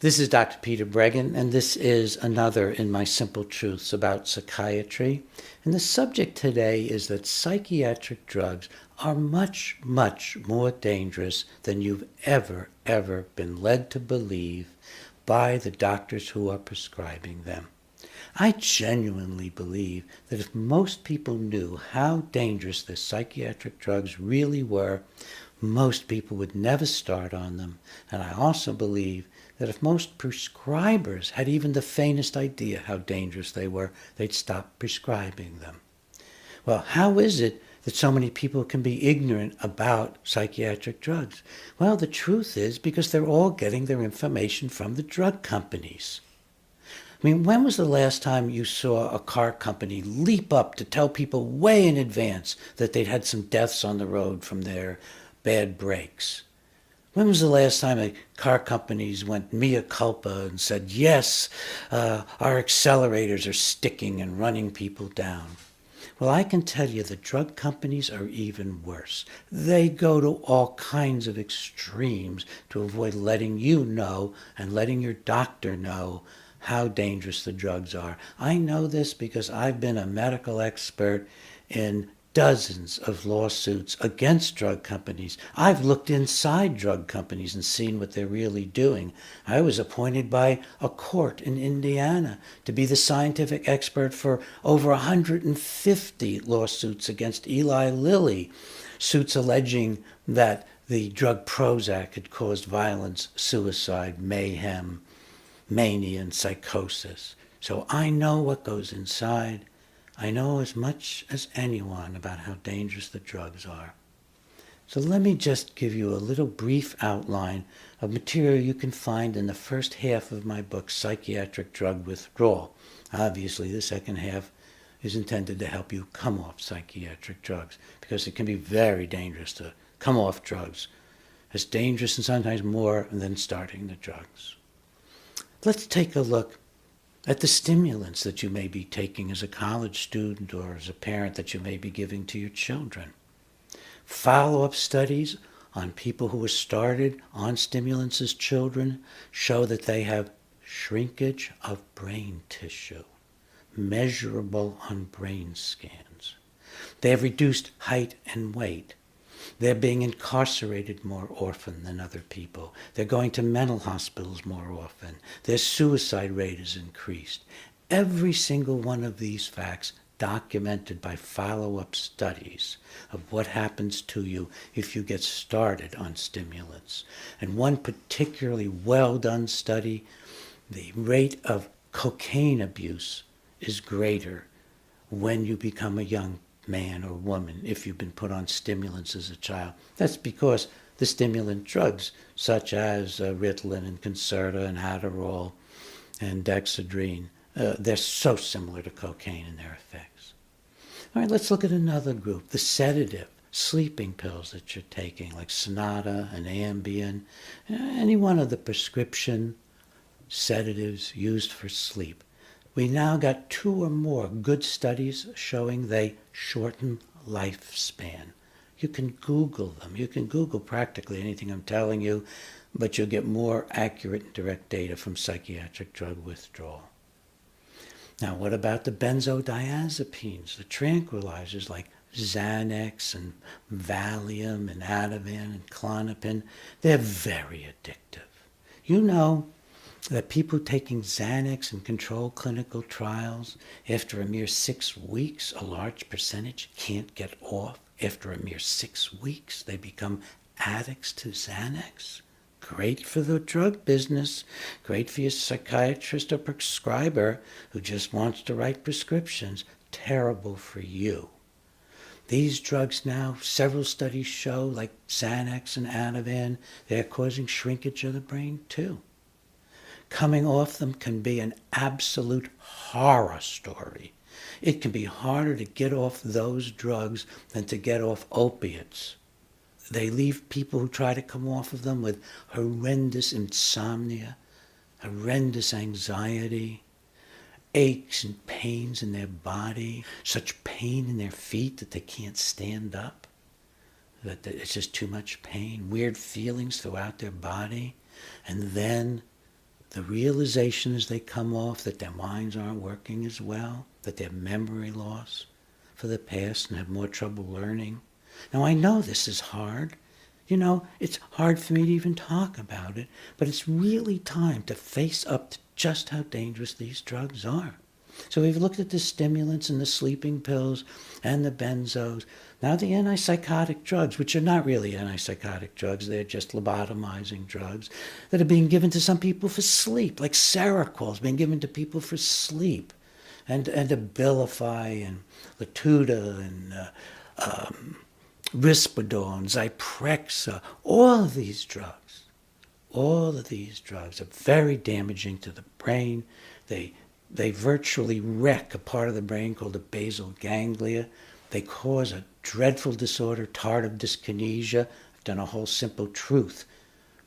This is Dr. Peter Breggin, and this is another in my Simple Truths about psychiatry. And the subject today is that psychiatric drugs are much, much more dangerous than you've ever been led to believe by the doctors who are prescribing them. I genuinely believe that if most people knew how dangerous the psychiatric drugs really were, most people would never start on them. And I also believe that if most prescribers had even the faintest idea how dangerous they were, they'd stop prescribing them. Well, how is it that so many people can be ignorant about psychiatric drugs? Well, the truth is because they're all getting their information from the drug companies. I mean, when was the last time you saw a car company leap up to tell people way in advance that they'd had some deaths on the road from their bad brakes? When was the last time the car companies went mea culpa and said, yes, our accelerators are sticking and running people down? Well, I can tell you the drug companies are even worse. They go to all kinds of extremes to avoid letting you know and letting your doctor know how dangerous the drugs are. I know this because I've been a medical expert in dozens of lawsuits against drug companies. I've looked inside drug companies and seen what they're really doing. I was appointed by a court in Indiana to be the scientific expert for over 150 lawsuits against Eli Lilly, suits alleging that the drug Prozac had caused violence, suicide, mayhem, mania, and psychosis. So I know what goes inside. I know as much as anyone about how dangerous the drugs are. So let me just give you a little brief outline of material you can find in the first half of my book, Psychiatric Drug Withdrawal. Obviously, the second half is intended to help you come off psychiatric drugs because it can be very dangerous to come off drugs. It's dangerous and sometimes more than starting the drugs. Let's take a look at the stimulants that you may be taking as a college student or as a parent that you may be giving to your children. Follow-up studies on people who were started on stimulants as children show that they have shrinkage of brain tissue, measurable on brain scans. They have reduced height and weight. They're being incarcerated more often than other people. They're going to mental hospitals more often. Their suicide rate is increased. Every single one of these facts documented by follow-up studies of what happens to you if you get started on stimulants. And one particularly well-done study, the rate of cocaine abuse is greater when you become a young man or woman if you've been put on stimulants as a child. That's because the stimulant drugs such as Ritalin and Concerta and Adderall and Dexedrine, they're so similar to cocaine in their effects. All right, let's look at another group, the sedative, sleeping pills that you're taking like Sonata and Ambien, any one of the prescription sedatives used for sleep. We now got 2 or more good studies showing they shorten lifespan. You can Google them. You can Google practically anything I'm telling you, but you'll get more accurate and direct data from psychiatric drug withdrawal. Now, what about the benzodiazepines, the tranquilizers like Xanax and Valium and Ativan and Klonopin? They're very addictive. You know that people taking Xanax in controlled clinical trials, after a mere 6 weeks, a large percentage can't get off. After a mere 6 weeks, they become addicts to Xanax. Great for the drug business, great for your psychiatrist or prescriber who just wants to write prescriptions. Terrible for you. These drugs now, several studies show, like Xanax and Ativan, they're causing shrinkage of the brain too. Coming off them can be an absolute horror story. It can be harder to get off those drugs than to get off opiates. They leave people who try to come off of them with horrendous insomnia, horrendous anxiety, aches and pains in their body, such pain in their feet that they can't stand up, that it's just too much pain, weird feelings throughout their body, and then the realization as they come off that their minds aren't working as well, that they have memory loss for the past and have more trouble learning. Now, I know this is hard. You know, it's hard for me to even talk about it, but it's really time to face up to just how dangerous these drugs are. So we've looked at the stimulants and the sleeping pills and the benzos. Now the antipsychotic drugs, which are not really antipsychotic drugs, they're just lobotomizing drugs that are being given to some people for sleep, like Seroquel is being given to people for sleep, and Abilify and Latuda and Risperdal and Zyprexa. All of these drugs are very damaging to the brain. They virtually wreck a part of the brain called the basal ganglia. They cause a dreadful disorder, tardive dyskinesia. I've done a whole Simple Truth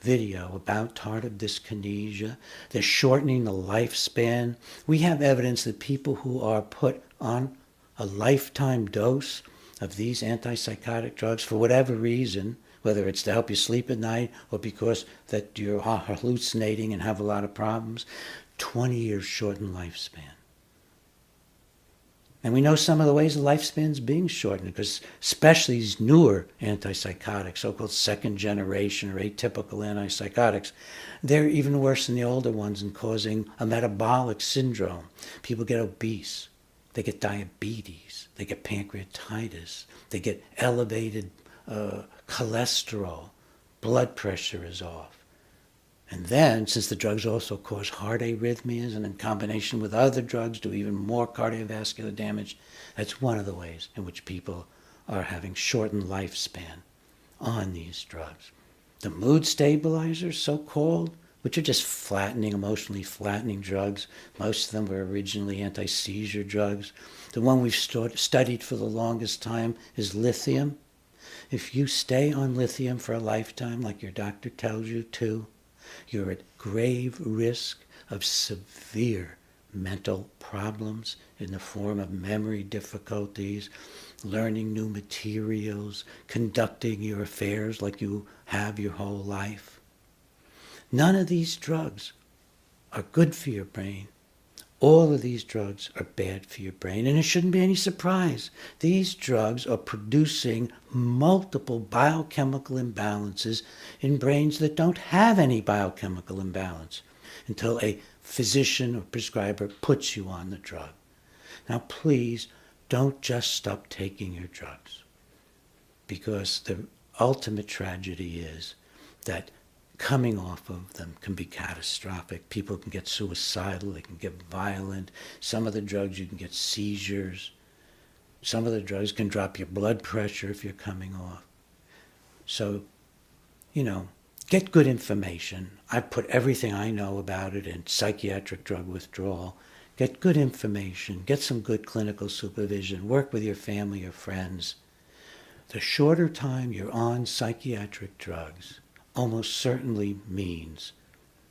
video about tardive dyskinesia. They're shortening the lifespan. We have evidence that people who are put on a lifetime dose of these antipsychotic drugs for whatever reason, whether it's to help you sleep at night or because that you're hallucinating and have a lot of problems, 20 years shortened lifespan. And we know some of the ways the lifespan's being shortened, because especially these newer antipsychotics, so-called second generation or atypical antipsychotics, they're even worse than the older ones in causing a metabolic syndrome. People get obese, they get diabetes, they get pancreatitis, they get elevated cholesterol, blood pressure is off. And then, since the drugs also cause heart arrhythmias and in combination with other drugs do even more cardiovascular damage, that's one of the ways in which people are having shortened lifespan on these drugs. The mood stabilizers, so-called, which are just flattening, emotionally flattening drugs. Most of them were originally anti-seizure drugs. The one we've studied for the longest time is lithium. If you stay on lithium for a lifetime, like your doctor tells you to, you're at grave risk of severe mental problems in the form of memory difficulties, learning new materials, conducting your affairs like you have your whole life. None of these drugs are good for your brain. All of these drugs are bad for your brain, and it shouldn't be any surprise. These drugs are producing multiple biochemical imbalances in brains that don't have any biochemical imbalance until a physician or prescriber puts you on the drug. Now, please don't just stop taking your drugs, because the ultimate tragedy is that coming off of them can be catastrophic. People can get suicidal, they can get violent. Some of the drugs, you can get seizures. Some of the drugs can drop your blood pressure if you're coming off. So, get good information. I put everything I know about it in psychiatric drug withdrawal. Get good information, get some good clinical supervision, work with your family or friends. The shorter time you're on psychiatric drugs almost certainly means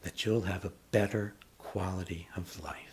that you'll have a better quality of life.